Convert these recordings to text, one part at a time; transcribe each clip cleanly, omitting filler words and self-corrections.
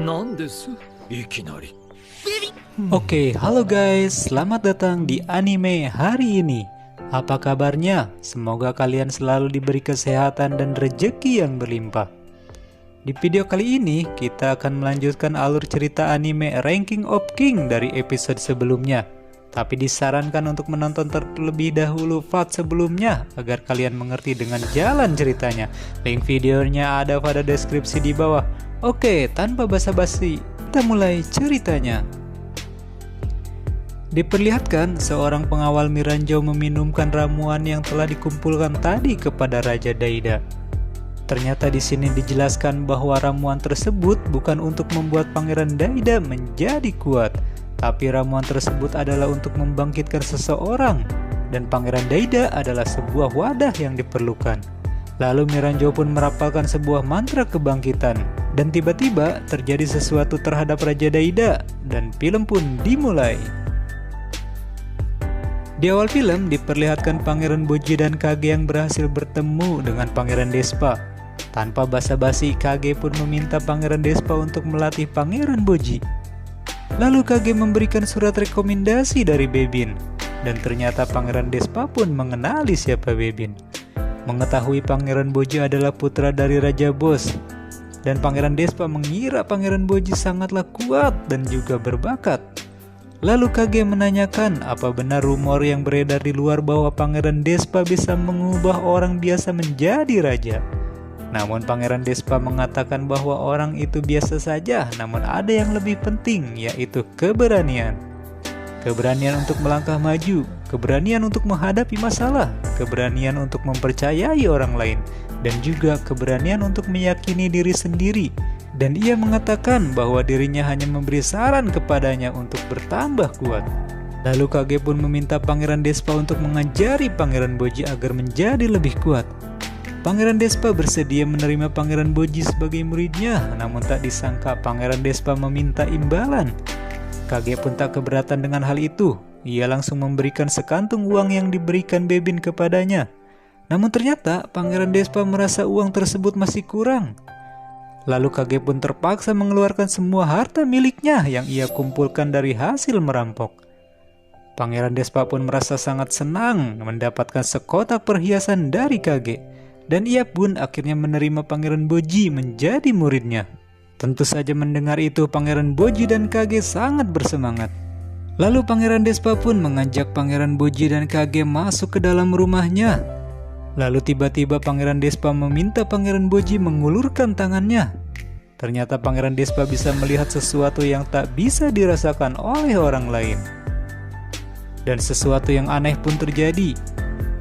なんですいきなり。Oke, halo guys, selamat datang di anime hari ini. Apa kabarnya? Semoga kalian selalu diberi kesehatan dan rejeki yang berlimpah. Di video kali ini, kita akan melanjutkan alur cerita anime Ranking of King dari episode sebelumnya. Tapi disarankan untuk menonton terlebih dahulu part sebelumnya agar kalian mengerti dengan jalan ceritanya. Link videonya ada pada deskripsi di bawah. Oke, tanpa basa-basi, kita mulai ceritanya. Diperlihatkan seorang pengawal Miranjau meminumkan ramuan yang telah dikumpulkan tadi kepada Raja Daida. Ternyata di sini dijelaskan bahwa ramuan tersebut bukan untuk membuat Pangeran Daida menjadi kuat, tapi ramuan tersebut adalah untuk membangkitkan seseorang, dan Pangeran Daida adalah sebuah wadah yang diperlukan. Lalu Miranjau pun merapalkan sebuah mantra kebangkitan, dan tiba-tiba terjadi sesuatu terhadap Raja Daida, dan film pun dimulai. Di awal film diperlihatkan Pangeran Boji dan Kage yang berhasil bertemu dengan Pangeran Despa. Tanpa basa-basi, Kage pun meminta Pangeran Despa untuk melatih Pangeran Boji. Lalu Kage memberikan surat rekomendasi dari Bebin, dan ternyata Pangeran Despa pun mengenali siapa Bebin. Mengetahui Pangeran Boji adalah putra dari Raja Bos, dan Pangeran Despa mengira Pangeran Boji sangatlah kuat dan juga berbakat. Lalu Kage menanyakan apa benar rumor yang beredar di luar bahwa Pangeran Despa bisa mengubah orang biasa menjadi raja. Namun Pangeran Despa mengatakan bahwa orang itu biasa saja, namun ada yang lebih penting, yaitu keberanian. Keberanian untuk melangkah maju, keberanian untuk menghadapi masalah, keberanian untuk mempercayai orang lain, dan juga keberanian untuk meyakini diri sendiri. Dan ia mengatakan bahwa dirinya hanya memberi saran kepadanya untuk bertambah kuat. Lalu Kage pun meminta Pangeran Despa untuk mengajari Pangeran Boji agar menjadi lebih kuat. Pangeran Despa bersedia menerima Pangeran Boji sebagai muridnya, namun tak disangka Pangeran Despa meminta imbalan. Kage pun tak keberatan dengan hal itu. Ia langsung memberikan sekantung uang yang diberikan Bebin kepadanya. Namun ternyata Pangeran Despa merasa uang tersebut masih kurang. Lalu Kage pun terpaksa mengeluarkan semua harta miliknya yang ia kumpulkan dari hasil merampok. Pangeran Despa pun merasa sangat senang mendapatkan sekotak perhiasan dari Kage, dan ia pun akhirnya menerima Pangeran Boji menjadi muridnya. Tentu saja mendengar itu Pangeran Boji dan Kage sangat bersemangat. Lalu Pangeran Despa pun mengajak Pangeran Boji dan Kage masuk ke dalam rumahnya. Lalu tiba-tiba Pangeran Despa meminta Pangeran Boji mengulurkan tangannya. Ternyata Pangeran Despa bisa melihat sesuatu yang tak bisa dirasakan oleh orang lain. Dan sesuatu yang aneh pun terjadi.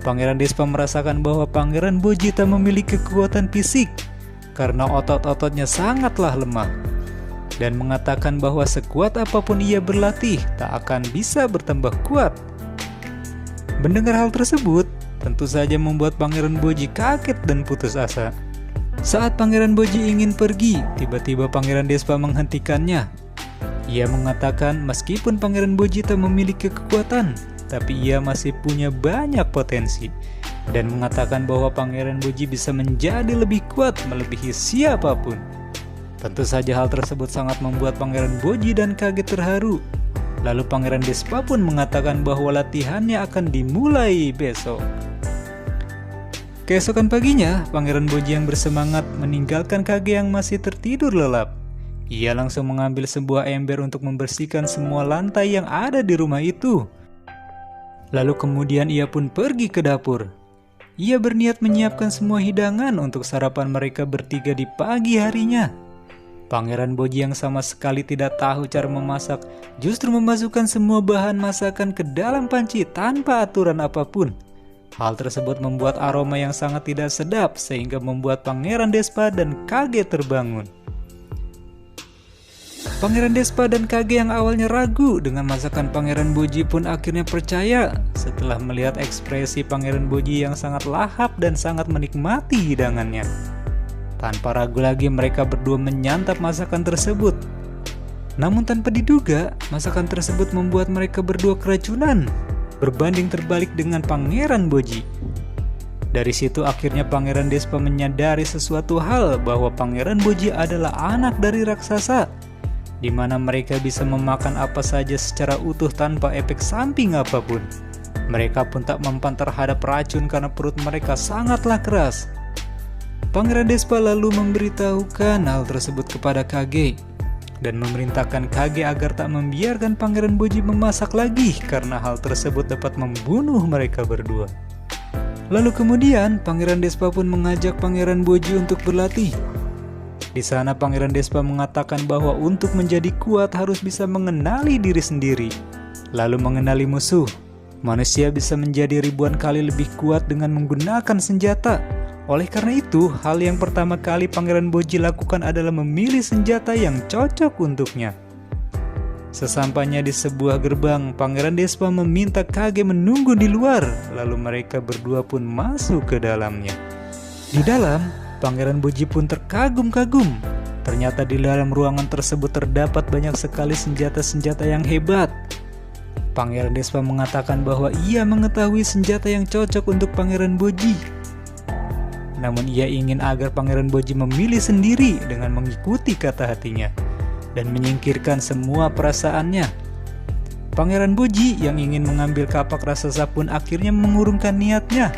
Pangeran Despa merasakan bahwa Pangeran Boji tak memiliki kekuatan fisik karena otot-ototnya sangatlah lemah. Dan mengatakan bahwa sekuat apapun ia berlatih tak akan bisa bertambah kuat. Mendengar hal tersebut, tentu saja membuat Pangeran Boji kaget dan putus asa. Saat Pangeran Boji ingin pergi, tiba-tiba Pangeran Despa menghentikannya. Ia mengatakan meskipun Pangeran Boji tak memiliki kekuatan, tapi ia masih punya banyak potensi. Dan mengatakan bahwa Pangeran Boji bisa menjadi lebih kuat melebihi siapapun. Tentu saja hal tersebut sangat membuat Pangeran Boji dan Kage terharu. Lalu Pangeran Despa pun mengatakan bahwa latihannya akan dimulai besok. Keesokan paginya, Pangeran Boji yang bersemangat meninggalkan Kage yang masih tertidur lelap. Ia langsung mengambil sebuah ember untuk membersihkan semua lantai yang ada di rumah itu. Lalu kemudian ia pun pergi ke dapur. Ia berniat menyiapkan semua hidangan untuk sarapan mereka bertiga di pagi harinya. Pangeran Boji yang sama sekali tidak tahu cara memasak, justru memasukkan semua bahan masakan ke dalam panci tanpa aturan apapun. Hal tersebut membuat aroma yang sangat tidak sedap sehingga membuat Pangeran Despa dan Kage terbangun. Pangeran Despa dan Kage yang awalnya ragu dengan masakan Pangeran Boji pun akhirnya percaya setelah melihat ekspresi Pangeran Boji yang sangat lahap dan sangat menikmati hidangannya. Tanpa ragu lagi mereka berdua menyantap masakan tersebut. Namun tanpa diduga, masakan tersebut membuat mereka berdua keracunan. Berbanding terbalik dengan Pangeran Boji. Dari situ akhirnya Pangeran Despa menyadari sesuatu hal bahwa Pangeran Boji adalah anak dari raksasa, di mana mereka bisa memakan apa saja secara utuh tanpa efek samping apapun. Mereka pun tak mempan terhadap racun karena perut mereka sangatlah keras. Pangeran Despa lalu memberitahukan hal tersebut kepada Kage dan memerintahkan Kage agar tak membiarkan Pangeran Boji memasak lagi karena hal tersebut dapat membunuh mereka berdua. Lalu kemudian Pangeran Despa pun mengajak Pangeran Boji untuk berlatih. Di sana Pangeran Despa mengatakan bahwa untuk menjadi kuat harus bisa mengenali diri sendiri, lalu mengenali musuh. Manusia bisa menjadi ribuan kali lebih kuat dengan menggunakan senjata. Oleh karena itu, hal yang pertama kali Pangeran Boji lakukan adalah memilih senjata yang cocok untuknya. Sesampainya di sebuah gerbang, Pangeran Despa meminta Kage menunggu di luar, lalu mereka berdua pun masuk ke dalamnya. Di dalam, Pangeran Boji pun terkagum-kagum. Ternyata di dalam ruangan tersebut terdapat banyak sekali senjata-senjata yang hebat. Pangeran Despa mengatakan bahwa ia mengetahui senjata yang cocok untuk Pangeran Boji. Namun ia ingin agar Pangeran Boji memilih sendiri dengan mengikuti kata hatinya dan menyingkirkan semua perasaannya. Pangeran Boji yang ingin mengambil kapak raksasa pun akhirnya mengurungkan niatnya,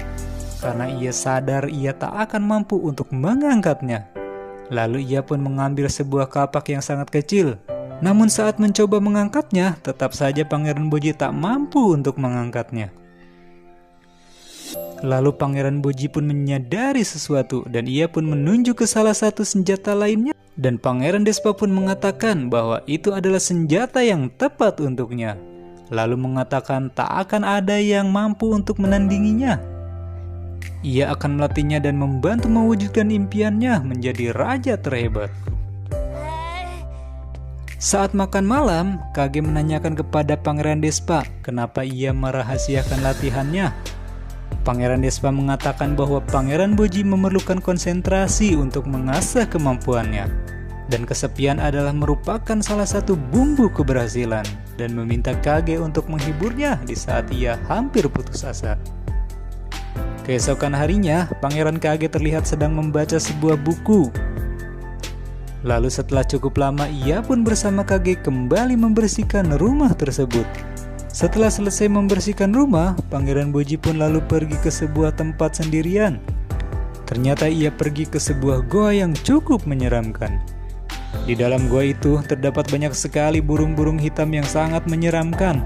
karena ia sadar ia tak akan mampu untuk mengangkatnya. Lalu ia pun mengambil sebuah kapak yang sangat kecil. Namun saat mencoba mengangkatnya, tetap saja Pangeran Boji tak mampu untuk mengangkatnya. Lalu Pangeran Boji pun menyadari sesuatu dan ia pun menunjuk ke salah satu senjata lainnya. Dan Pangeran Despa pun mengatakan bahwa itu adalah senjata yang tepat untuknya. Lalu mengatakan tak akan ada yang mampu untuk menandinginya. Ia akan melatihnya dan membantu mewujudkan impiannya menjadi raja terhebat. Saat makan malam, Kage menanyakan kepada Pangeran Despa kenapa ia merahasiakan latihannya. Pangeran Despa mengatakan bahwa Pangeran Boji memerlukan konsentrasi untuk mengasah kemampuannya, dan kesepian adalah merupakan salah satu bumbu keberhasilan, dan meminta Kage untuk menghiburnya di saat ia hampir putus asa. Keesokan harinya, Pangeran Kage terlihat sedang membaca sebuah buku. Lalu setelah cukup lama, ia pun bersama Kage kembali membersihkan rumah tersebut. Setelah selesai membersihkan rumah, Pangeran Boji pun lalu pergi ke sebuah tempat sendirian. Ternyata ia pergi ke sebuah goa yang cukup menyeramkan. Di dalam goa itu terdapat banyak sekali burung-burung hitam yang sangat menyeramkan.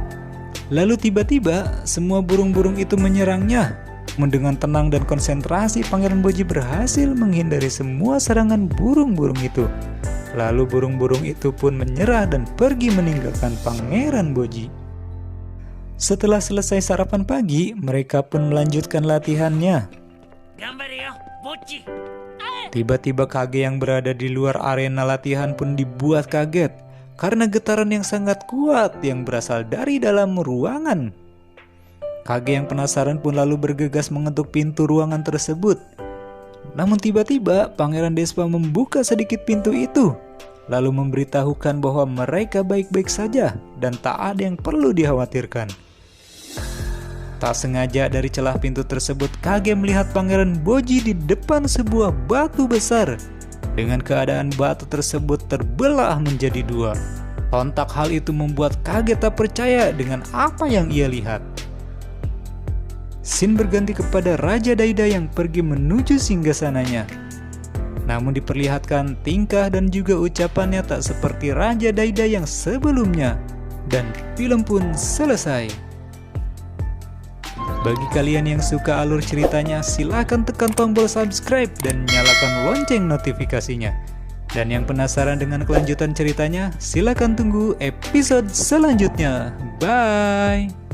Lalu tiba-tiba semua burung-burung itu menyerangnya. Dengan tenang dan konsentrasi, Pangeran Boji berhasil menghindari semua serangan burung-burung itu. Lalu burung-burung itu pun menyerah dan pergi meninggalkan Pangeran Boji. Setelah selesai sarapan pagi, mereka pun melanjutkan latihannya. Tiba-tiba Kage yang berada di luar arena latihan pun dibuat kaget karena getaran yang sangat kuat yang berasal dari dalam ruangan. Kage yang penasaran pun lalu bergegas mengetuk pintu ruangan tersebut. Namun tiba-tiba Pangeran Despa membuka sedikit pintu itu, lalu memberitahukan bahwa mereka baik-baik saja dan tak ada yang perlu dikhawatirkan. Tak sengaja dari celah pintu tersebut, Kage melihat Pangeran Boji di depan sebuah batu besar. Dengan keadaan batu tersebut terbelah menjadi dua. Sontak hal itu membuat Kage tak percaya dengan apa yang ia lihat. Scene berganti kepada Raja Daida yang pergi menuju singgasananya. Namun diperlihatkan tingkah dan juga ucapannya tak seperti Raja Daida yang sebelumnya. Dan film pun selesai. Bagi kalian yang suka alur ceritanya, silahkan tekan tombol subscribe dan nyalakan lonceng notifikasinya. Dan yang penasaran dengan kelanjutan ceritanya, silahkan tunggu episode selanjutnya. Bye!